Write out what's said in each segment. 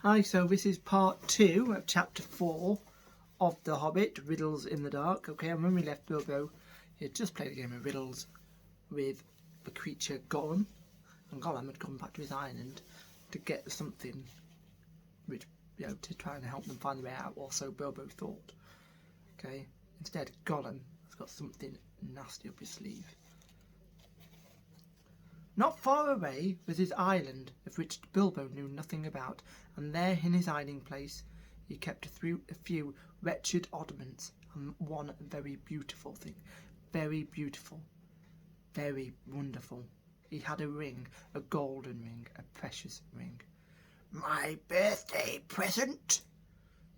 Hi, so this is part 2 of chapter 4 of The Hobbit, Riddles in the Dark. Okay, and when we left Bilbo, he had just played a game of riddles with the creature Gollum, and Gollum had gone back to his island to get something which, to try and help them find the way out, or so Bilbo thought. Okay, instead Gollum has got something nasty up his sleeve. Not far away was his island, of which Bilbo knew nothing about, and there in his hiding place he kept a few wretched oddments, and one very beautiful thing. Very beautiful. Very wonderful. He had a ring, a golden ring, a precious ring. "My birthday present,"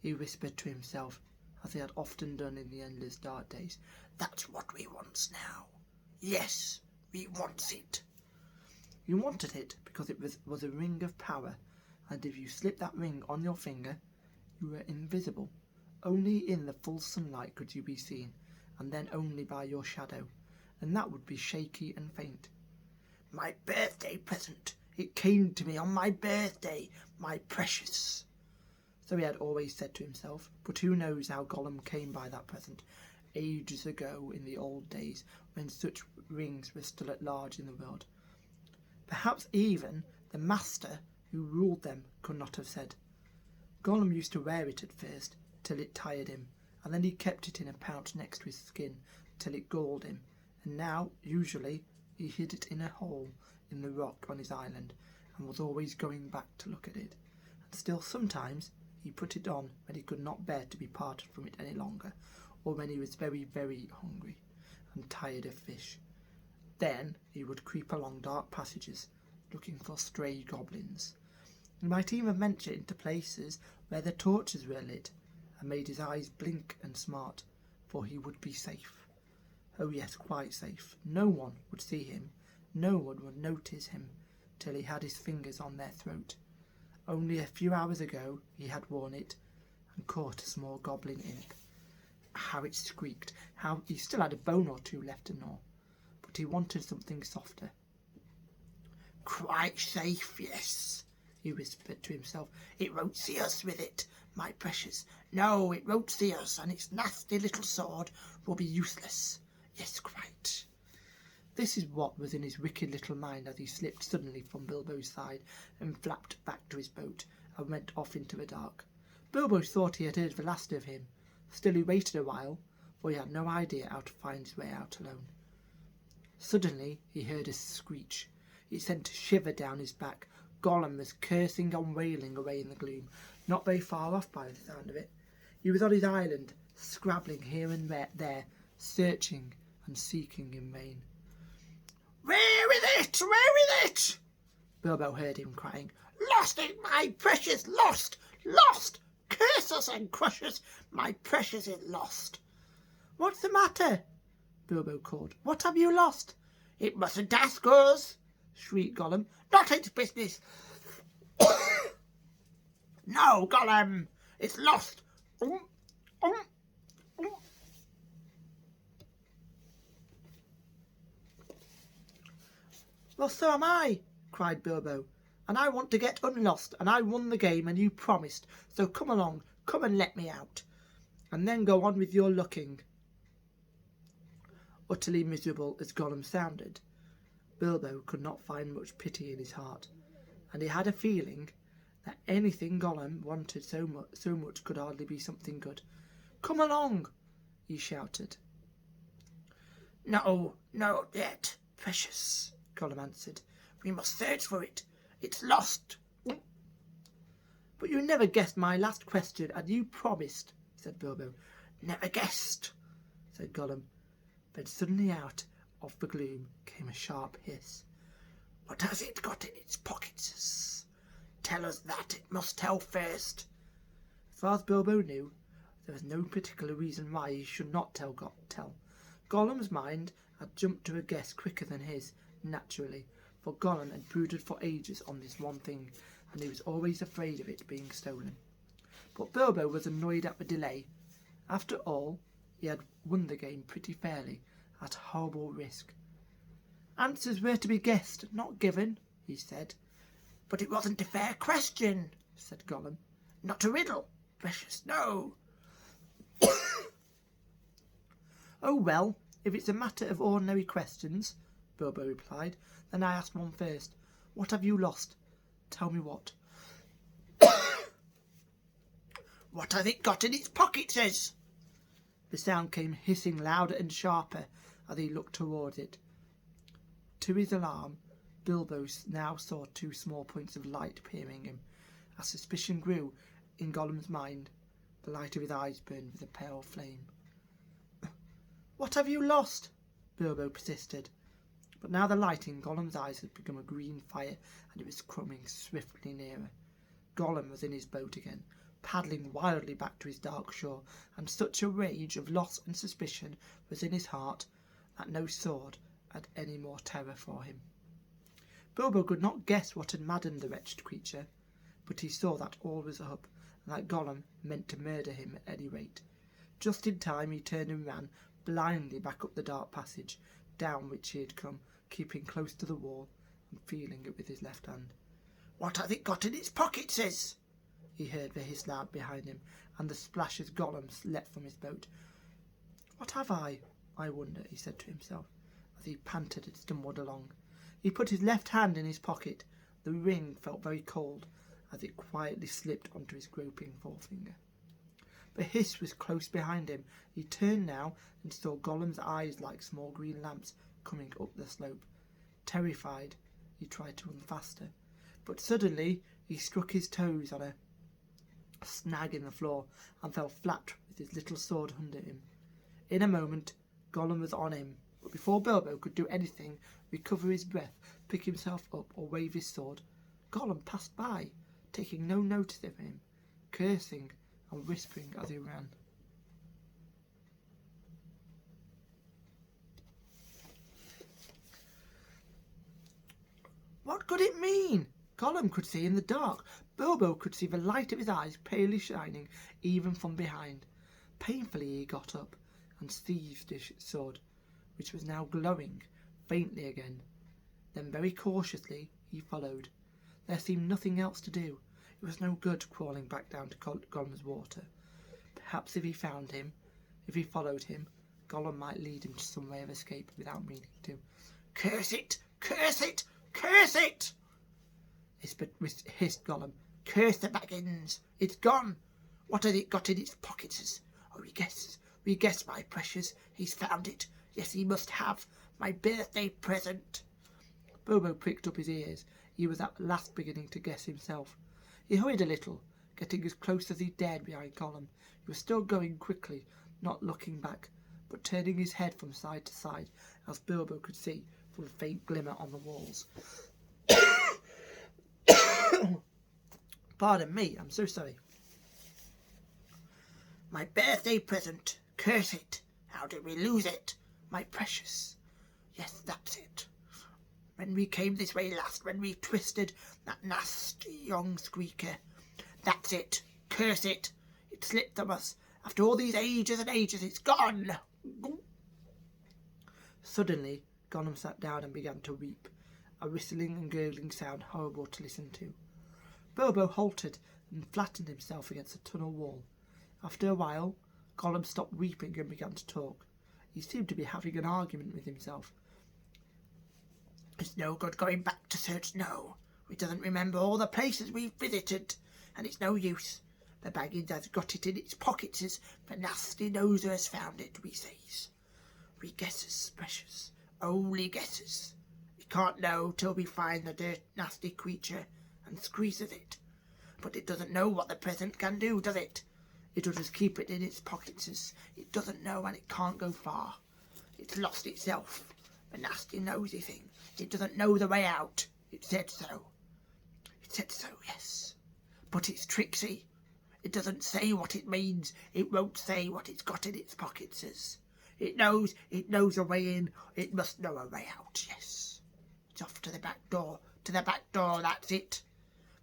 he whispered to himself, as he had often done in the endless dark days. "That's what we wants now. Yes, we wants it." You wanted it because it was a ring of power, and if you slipped that ring on your finger, you were invisible. Only in the full sunlight could you be seen, and then only by your shadow, and that would be shaky and faint. "My birthday present. It came to me on my birthday, my precious." So he had always said to himself, but who knows how Gollum came by that present, ages ago in the old days, when such rings were still at large in the world. Perhaps even the master who ruled them could not have said. Gollum used to wear it at first, till it tired him, and then he kept it in a pouch next to his skin, till it galled him, and now, usually, he hid it in a hole in the rock on his island, and was always going back to look at it, and still sometimes he put it on when he could not bear to be parted from it any longer, or when he was very, very hungry, and tired of fish. Then he would creep along dark passages, looking for stray goblins. He might even venture into places where the torches were lit, and made his eyes blink and smart, for he would be safe. Oh yes, quite safe. No one would see him, no one would notice him, till he had his fingers on their throat. Only a few hours ago he had worn it, and caught a small goblin imp. How it squeaked, how he still had a bone or two left to gnaw, but he wanted something softer. "Quite safe, yes," he whispered to himself. "It won't see us with it, my precious. No, it won't see us, and its nasty little sword will be useless. Yes, quite." This is what was in his wicked little mind as he slipped suddenly from Bilbo's side and flapped back to his boat and went off into the dark. Bilbo thought he had heard the last of him. Still he waited a while, for he had no idea how to find his way out alone. Suddenly he heard a screech. It sent a shiver down his back. Gollum was cursing and wailing away in the gloom, not very far off by the sound of it. He was on his island, scrabbling here and there, searching and seeking in vain. "Where is it? Where is it?" Bilbo heard him crying. "Lost it, my precious, lost, lost! Curse us and crush us, my precious is lost." "What's the matter?" Bilbo called. "What have you lost?" "It mustn't ask us," shrieked Gollum. "Not its business." "No, Gollum, it's lost." "Well, so am I," cried Bilbo, "and I want to get unlost, and I won the game and you promised, so come along, come and let me out, and then go on with your looking." Utterly miserable as Gollum sounded, Bilbo could not find much pity in his heart, and he had a feeling that anything Gollum wanted so much could hardly be something good. "Come along," he shouted. "No, not yet, precious," Gollum answered. "We must search for it. It's lost." "But you never guessed my last question, and you promised," said Bilbo. "Never guessed," said Gollum. Then suddenly out of the gloom came a sharp hiss. "What has it got in its pockets? Tell us that. It must tell first." As far as Bilbo knew, there was no particular reason why he should not tell. Gollum's mind had jumped to a guess quicker than his, naturally, for Gollum had brooded for ages on this one thing, and he was always afraid of it being stolen. But Bilbo was annoyed at the delay. After all, he had won the game pretty fairly, at horrible risk. "Answers were to be guessed, not given," he said. "But it wasn't a fair question," said Gollum. Not a riddle, precious, no. Oh, well, if it's a matter of ordinary questions, Bilbo replied, then I ask one first. What have you lost? Tell me what. What has it got in its pockets? The sound came hissing louder and sharper as he looked towards it. To his alarm, Bilbo now saw two small points of light peering him. As suspicion grew in Gollum's mind, the light of his eyes burned with a pale flame. What have you lost? Bilbo persisted. But now the light in Gollum's eyes had become a green fire, and it was coming swiftly nearer. Gollum was in his boat again, paddling wildly back to his dark shore, and such a rage of loss and suspicion was in his heart that no sword had any more terror for him. Bilbo could not guess what had maddened the wretched creature, but he saw that all was up, and that Gollum meant to murder him at any rate. Just in time he turned and ran blindly back up the dark passage, down which he had come, keeping close to the wall and feeling it with his left hand. What has it got in its pockets? He heard the hiss loud behind him, and the splash as Gollum leapt from his boat. What have I wonder, he said to himself, as he panted and stumbled along. He put his left hand in his pocket. The ring felt very cold as it quietly slipped onto his groping forefinger. The hiss was close behind him. He turned now and saw Gollum's eyes like small green lamps coming up the slope. Terrified, he tried to run faster, but suddenly he struck his toes on a snag in the floor and fell flat with his little sword under him. In a moment, Gollum was on him, but before Bilbo could do anything, recover his breath, pick himself up, or wave his sword, Gollum passed by, taking no notice of him, cursing and whispering as he ran. What could it mean? Gollum could see in the dark. Bilbo could see the light of his eyes palely shining even from behind. Painfully he got up and seized his sword, which was now glowing faintly again. Then very cautiously he followed. There seemed nothing else to do. It was no good crawling back down to Gollum's water. Perhaps if he found him, if he followed him, Gollum might lead him to some way of escape without meaning to. Curse it! Curse it! Curse it! Hissed Gollum. Curse the Baggins! It's gone! What has it got in its pockets? Oh, we guess, my precious. He's found it. Yes, he must have. My birthday present. Bilbo pricked up his ears. He was at last beginning to guess himself. He hurried a little, getting as close as he dared behind Gollum. He was still going quickly, not looking back, but turning his head from side to side, as Bilbo could see from the faint glimmer on the walls. Pardon me, I'm so sorry. My birthday present. Curse it. How did we lose it? My precious. Yes, that's it. When we came this way last, when we twisted that nasty young squeaker. That's it. Curse it. It slipped from us. After all these ages and ages, it's gone. Suddenly, Gollum sat down and began to weep, a whistling and gurgling sound horrible to listen to. Bilbo halted and flattened himself against a tunnel wall. After a while, Gollum stopped weeping and began to talk. He seemed to be having an argument with himself. It's no good going back to search now. We doesn't remember all the places we've visited, and it's no use. The Baggins has got it in its pockets, the nasty noser has found it, we says. We guesses, precious, only guesses. We can't know till we find the dirt nasty creature and squeezes it. But it doesn't know what the present can do, does it? It'll just keep it in its pockets. It doesn't know, and it can't go far. It's lost itself, the nasty nosy thing. It doesn't know the way out. It said so. It said so, yes. But it's tricksy. It doesn't say what it means. It won't say what it's got in its pockets. It knows a way in. It must know a way out, yes. It's off to the back door. To the back door, that's it.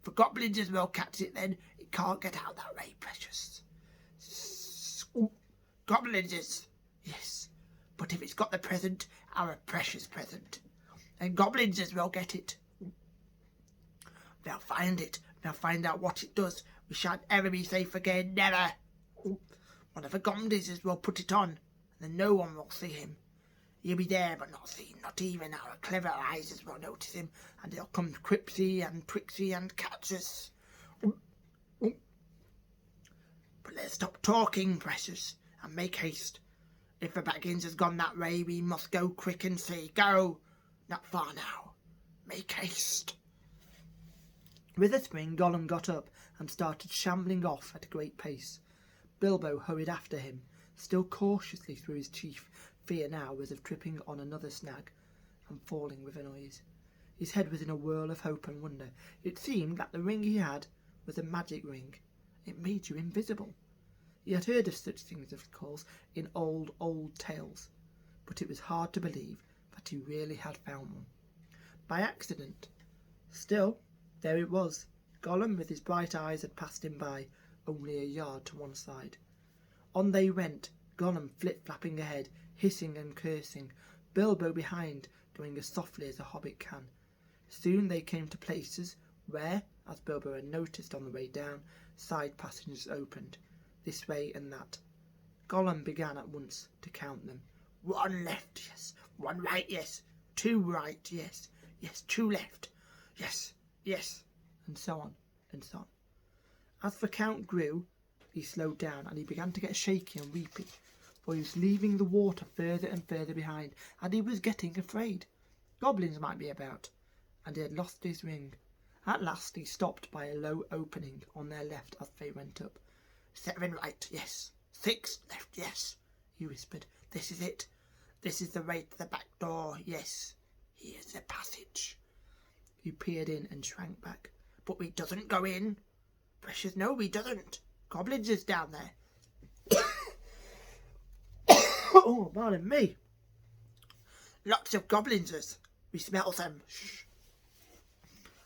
For goblins as well catch it then. It can't get out that way, precious. Goblins, yes. But if it's got the present, our precious present, then goblins as well get it. They'll find it. Now find out what it does. We shan't ever be safe again, never. One of the goblins will put it on, and then no one will see him. He'll be there but not seen, not even our clever eyes will notice him, and he'll come quipsy and twixy and catch us. But let's stop talking, precious, and make haste. If the Baggins has gone that way, we must go quick and see. Go! Not far now. Make haste. With a spring, Gollum got up and started shambling off at a great pace. Bilbo hurried after him, still cautiously through his chief fear now was of tripping on another snag and falling with a noise. His head was in a whirl of hope and wonder. It seemed that the ring he had was a magic ring. It made you invisible. He had heard of such things, of course, in old tales, but it was hard to believe that he really had found one. By accident. Still, there it was. Gollum with his bright eyes had passed him by, only a yard to one side. On they went, Gollum flip-flapping ahead, hissing and cursing, Bilbo behind, doing as softly as a hobbit can. Soon they came to places where, as Bilbo had noticed on the way down, side passages opened, this way and that. Gollum began at once to count them. 1 left, yes. 1 right, yes. 2 right, yes. Yes, 2 left. Yes, yes. And so on, and so on. As the count grew, he slowed down, and he began to get shaky and weepy, for he was leaving the water further and further behind, and he was getting afraid. Goblins might be about, and he had lost his ring. At last he stopped by a low opening on their left as they went up. 7 right, yes. 6 left, yes, he whispered. This is it. This is the way to the back door, yes. Here's the passage. He peered in and shrank back. But we doesn't go in. Precious, no, we doesn't. Goblins is down there. Oh, pardon me. Lots of goblinses. We smell them. Shh.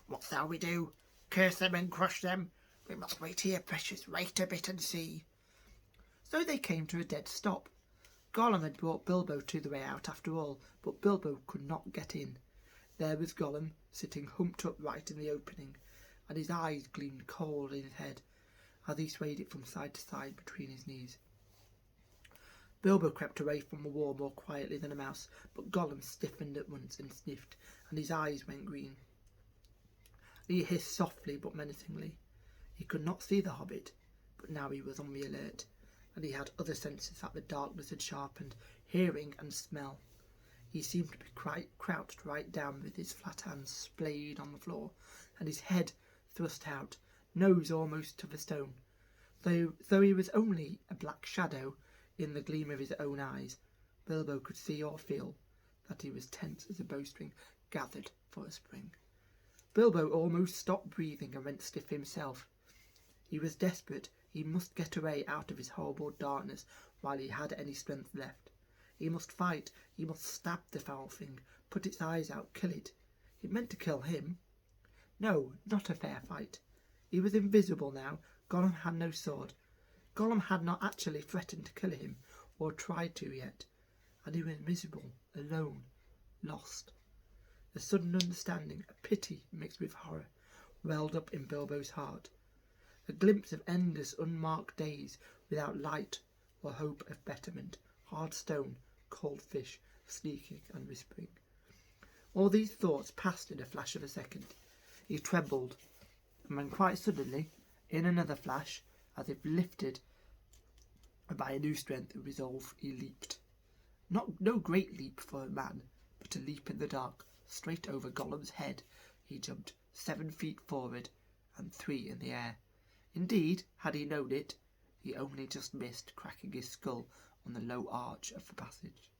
What shall we do? Curse them and crush them? We must wait here, precious. Wait a bit and see. So they came to a dead stop. Gollum had brought Bilbo to the way out after all, but Bilbo could not get in. There was Gollum, sitting humped upright in the opening, and his eyes gleamed cold in his head, as he swayed it from side to side between his knees. Bilbo crept away from the wall more quietly than a mouse, but Gollum stiffened at once and sniffed, and his eyes went green. He hissed softly but menacingly. He could not see the hobbit, but now he was on the alert, and he had other senses that the darkness had sharpened, hearing and smell. He seemed to be crouched right down with his flat hands splayed on the floor, and his head thrust out, nose almost to the stone. Though he was only a black shadow in the gleam of his own eyes, Bilbo could see or feel that he was tense as a bowstring gathered for a spring. Bilbo almost stopped breathing and went stiff himself. He was desperate. He must get away out of his horrible darkness while he had any strength left. He must fight. He must stab the foul thing, put its eyes out, kill it. It meant to kill him. No, not a fair fight. He was invisible now. Gollum had no sword. Gollum had not actually threatened to kill him, or tried to yet, and he was miserable, alone, lost. A sudden understanding, a pity mixed with horror, welled up in Bilbo's heart. A glimpse of endless unmarked days without light or hope of betterment, hard stone, cold fish, sneaking and whispering. All these thoughts passed in a flash of a second. He trembled, and then quite suddenly, in another flash, as if lifted by a new strength and resolve, he leaped. No great leap for a man, but a leap in the dark, straight over Gollum's head. He jumped 7 feet forward and 3 in the air. Indeed, had he known it, he only just missed cracking his skull on the low arch of the passage.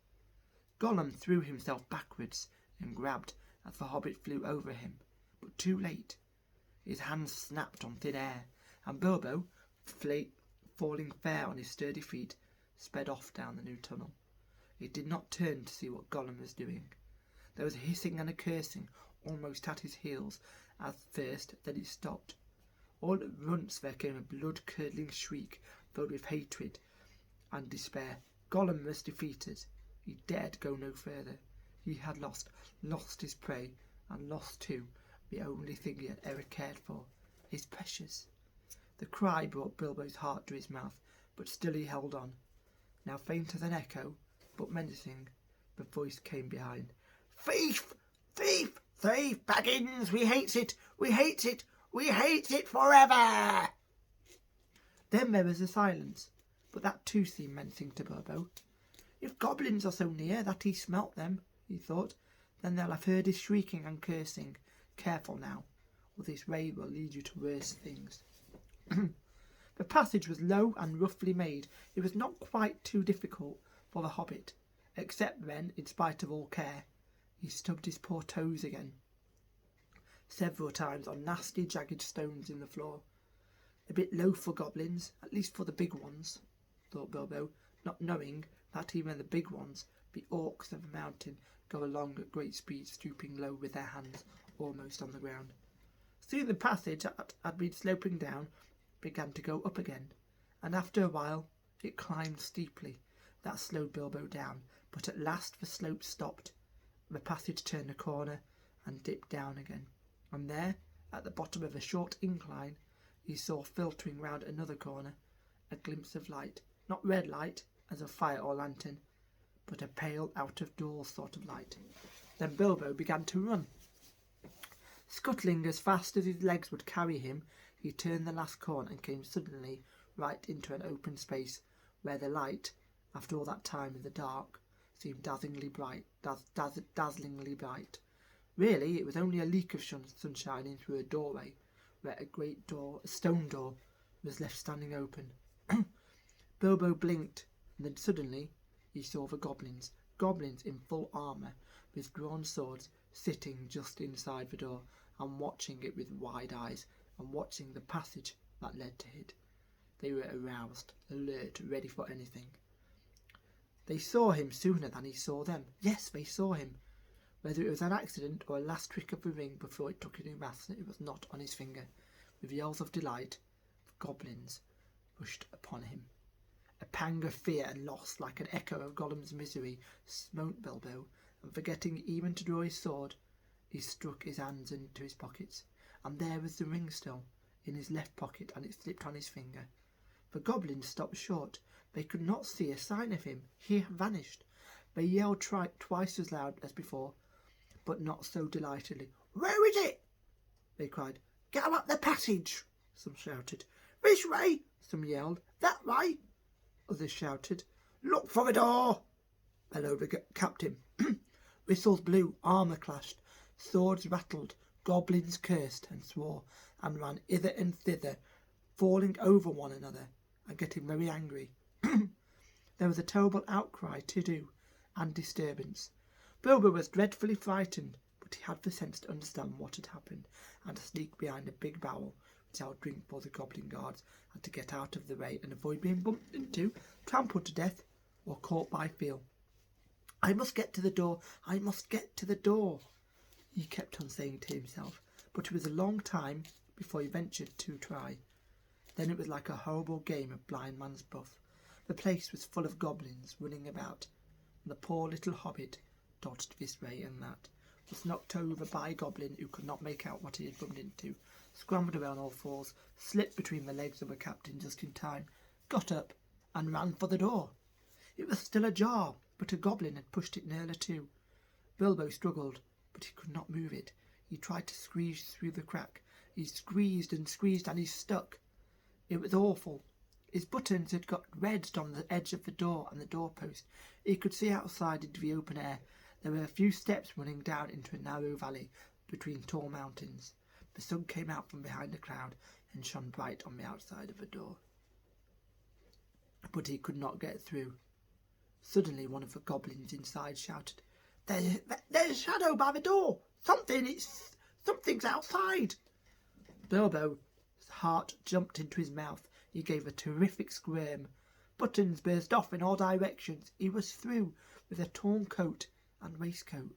Gollum threw himself backwards and grabbed as the hobbit flew over him, but too late. His hands snapped on thin air, and Bilbo, falling fair on his sturdy feet, sped off down the new tunnel. He did not turn to see what Gollum was doing. There was a hissing and a cursing almost at his heels at first, then it stopped. All at once there came a blood-curdling shriek filled with hatred and despair. Gollum was defeated. He dared go no further. He had lost his prey, and lost too the only thing he had ever cared for, his precious. The cry brought Bilbo's heart to his mouth, but still he held on. Now faint as an echo, but menacing, the voice came behind. Thief! Thief! Thief! Baggins! We hates it! We hates it! We hates it forever! Then there was a silence, but that too seemed menacing to Bilbo. If goblins are so near that he smelt them, he thought, then they'll have heard his shrieking and cursing. Careful now, or this way will lead you to worse things. The passage was low and roughly made. It was not quite too difficult for the hobbit, except when, in spite of all care, he stubbed his poor toes again, several times on nasty jagged stones in the floor. A bit low for goblins, at least for the big ones, thought Bilbo, not knowing that even the big ones, the orcs of the mountain, go along at great speed, stooping low with their hands almost on the ground. Soon the passage that had been sloping down began to go up again, and after a while it climbed steeply. That slowed Bilbo down, but at last the slope stopped. The passage turned a corner and dipped down again, and there, at the bottom of a short incline, he saw filtering round another corner a glimpse of light, not red light as of fire or lantern, but a pale out-of-doors sort of light. Then Bilbo began to run. Scuttling as fast as his legs would carry him, he turned the last corner and came suddenly right into an open space where the light, after all that time in the dark, seemed dazzlingly bright. Dazzlingly bright. Really, it was only a leak of sunshine in through a doorway, where a great door, a stone door, was left standing open. Bilbo blinked, and then suddenly he saw the goblins in full armour, with drawn swords, sitting just inside the door, and watching it with wide eyes, and watching the passage that led to it. They were aroused, alert, ready for anything. They saw him sooner than he saw them. Yes, they saw him. Whether it was an accident or a last trick of the ring before it took a new master, it was not on his finger. With yells of delight, the goblins rushed upon him. A pang of fear and loss, like an echo of Gollum's misery, smote Bilbo, and forgetting even to draw his sword, he struck his hands into his pockets, and there was the ring still, in his left pocket, and it slipped on his finger. The goblins stopped short. They could not see a sign of him. He had vanished. They yelled twice as loud as before, but not so delightedly. "Where is it?" they cried. "Go up the passage," some shouted. "This way," some yelled. "That way," others shouted. "Look for the door," bellowed the captain. Whistles blew, armour clashed, swords rattled, goblins cursed and swore, and ran hither and thither, falling over one another and getting very angry. There was a terrible outcry to do, and disturbance. Bilbo was dreadfully frightened, but he had the sense to understand what had happened, and to sneak behind a big barrel which held drink for the goblin guards, and to get out of the way and avoid being bumped into, trampled to death, or caught by feel. "I must get to the door, I must get to the door," he kept on saying to himself, but it was a long time before he ventured to try. Then it was like a horrible game of blind man's buff. The place was full of goblins running about, and the poor little hobbit dodged this way and that, was knocked over by a goblin who could not make out what he had bumped into, scrambled around all fours, slipped between the legs of the captain just in time, got up, and ran for the door. It was still ajar, but a goblin had pushed it nearer to. Bilbo struggled, but he could not move it. He tried to squeeze through the crack. He squeezed, and he stuck. It was awful. His buttons had got wedged on the edge of the door and the doorpost. He could see outside into the open air. There were a few steps running down into a narrow valley between tall mountains. The sun came out from behind a cloud and shone bright on the outside of the door. But he could not get through. Suddenly one of the goblins inside shouted, There's a shadow by the door! Something's outside!" Bilbo's heart jumped into his mouth. He gave a terrific squirm. Buttons burst off in all directions. He was through, with a torn coat and waistcoat,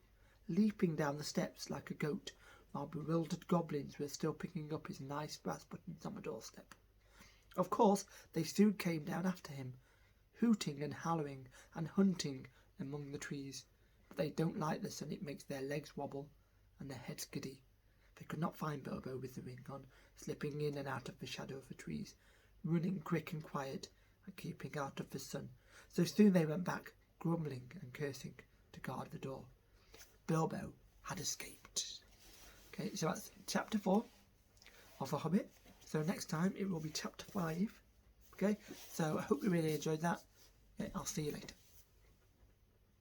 leaping down the steps like a goat, while bewildered goblins were still picking up his nice brass buttons on the doorstep. Of course, they soon came down after him, hooting and howling and hunting among the trees. But they don't like the sun. It makes their legs wobble and their heads giddy. They could not find Bilbo with the ring on, slipping in and out of the shadow of the trees, running quick and quiet, and keeping out of the sun. So soon they went back, grumbling and cursing, to guard the door. Bilbo had escaped. Okay, so that's chapter 4 of The Hobbit. So next time it will be chapter 5. Okay, so I hope you really enjoyed that. Okay, I'll see you later.